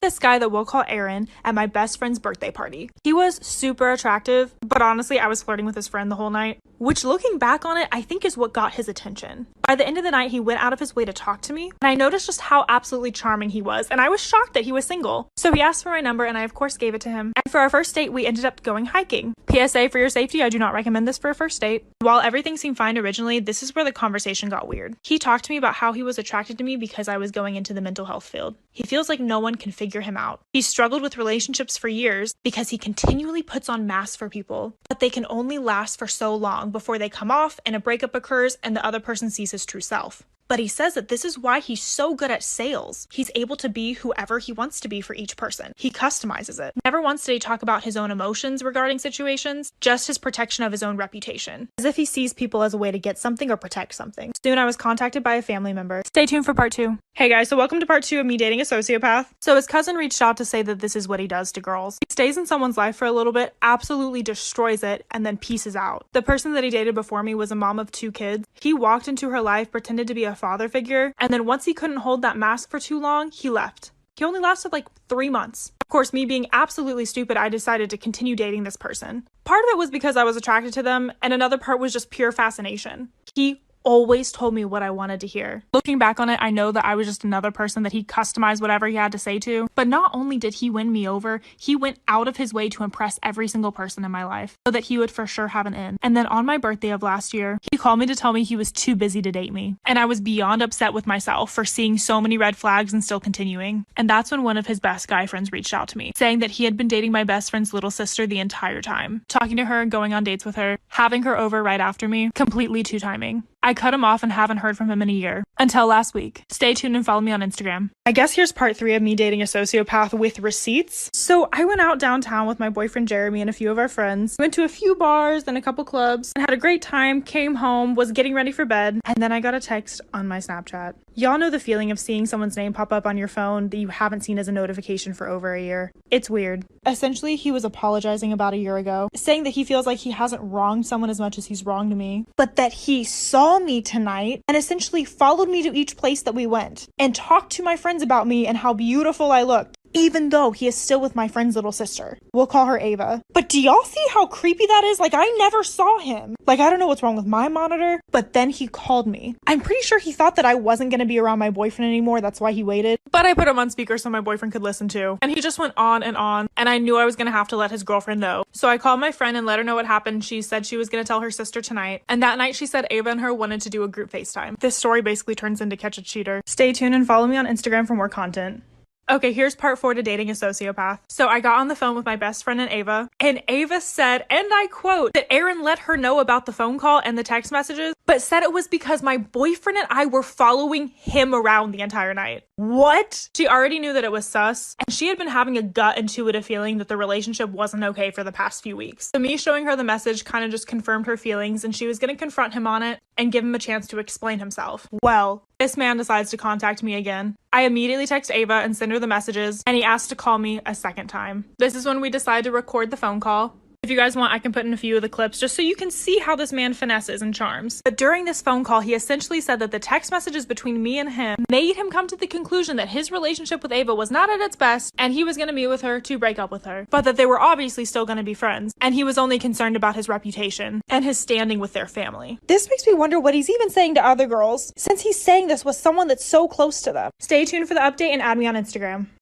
this guy that we'll call Aaron at my best friend's birthday party. He was super attractive, but honestly, I was flirting with his friend the whole night, which looking back on it, I think is what got his attention. By the end of the night, he went out of his way to talk to me, and I noticed just how absolutely charming he was, and I was shocked that he was single. So he asked for my number, and I of course gave it to him. And for our first date, we ended up going hiking. PSA for your safety, I do not recommend this for a first date. While everything seemed fine originally, this is where the conversation got weird. He talked to me about how he was attracted to me because I was going into the mental health field. He feels like no one can figure him out. He struggled with relationships for years because he continually puts on masks for people, but they can only last for so long before they come off and a breakup occurs and the other person sees his true self. But he says that this is why he's so good at sales. He's able to be whoever he wants to be for each person. He customizes it. Never once did he talk about his own emotions regarding situations, just his protection of his own reputation, as if he sees people as a way to get something or protect something. Soon I was contacted by a family member. Stay tuned for part 2. Hey guys, so welcome to part 2 of me dating a sociopath. So his cousin reached out to say that this is what he does to girls. He stays in someone's life for a little bit, absolutely destroys it, and then pieces out. The person that he dated before me was a mom of 2 kids. He walked into her life, pretended to be a father figure, and then once he couldn't hold that mask for too long, he left. He only lasted like 3 months. Of course, me being absolutely stupid, I decided to continue dating this person. Part of it was because I was attracted to them, and another part was just pure fascination. He always told me what I wanted to hear. Looking back on it, I know that I was just another person that he customized whatever he had to say to, but not only did he win me over, he went out of his way to impress every single person in my life so that he would for sure have an in. And then on my birthday of last year, he called me to tell me he was too busy to date me. And I was beyond upset with myself for seeing so many red flags and still continuing. And that's when one of his best guy friends reached out to me, saying that he had been dating my best friend's little sister the entire time, talking to her and going on dates with her, having her over right after me, completely two timing. I cut him off and haven't heard from him in a year. Until last week. Stay tuned and follow me on Instagram. I guess here's part 3 of me dating a sociopath with receipts. So I went out downtown with my boyfriend Jeremy and a few of our friends. Went to a few bars and a couple clubs and had a great time, came home, was getting ready for bed, and then I got a text on my Snapchat. Y'all know the feeling of seeing someone's name pop up on your phone that you haven't seen as a notification for over a year. It's weird. Essentially, he was apologizing about a year ago, saying that he feels like he hasn't wronged someone as much as he's wronged me, but that he saw me tonight and essentially followed me to each place that we went and talked to my friends about me and how beautiful I looked, even though he is still with my friend's little sister. We'll call her Ava. But do y'all see how creepy that is? Like, I never saw him. Like, I don't know what's wrong with my monitor, but then he called me. I'm pretty sure he thought that I wasn't going to be around my boyfriend anymore. That's why he waited. But I put him on speaker so my boyfriend could listen too. And he just went on, and I knew I was going to have to let his girlfriend know. So I called my friend and let her know what happened. She said she was going to tell her sister tonight. And that night she said Ava and her wanted to do a group FaceTime. This story basically turns into Catch a Cheater. Stay tuned and follow me on Instagram for more content. Okay, here's part 4 to dating a sociopath. So I got on the phone with my best friend and Ava said, and I quote, that Aaron let her know about the phone call and the text messages, but said it was because my boyfriend and I were following him around the entire night. What? She already knew that it was sus, and she had been having a gut intuitive feeling that the relationship wasn't okay for the past few weeks. So me showing her the message kind of just confirmed her feelings, and she was going to confront him on it and give him a chance to explain himself. Well, this man decides to contact me again. I immediately text Ava and send her the messages, and he asked to call me a second time. This is when we decide to record the phone call. If you guys want, I can put in a few of the clips just so you can see how this man finesses and charms. But during this phone call, he essentially said that the text messages between me and him made him come to the conclusion that his relationship with Ava was not at its best, and he was going to meet with her to break up with her. But that they were obviously still going to be friends, and he was only concerned about his reputation and his standing with their family. This makes me wonder what he's even saying to other girls, since he's saying this with someone that's so close to them. Stay tuned for the update and add me on Instagram.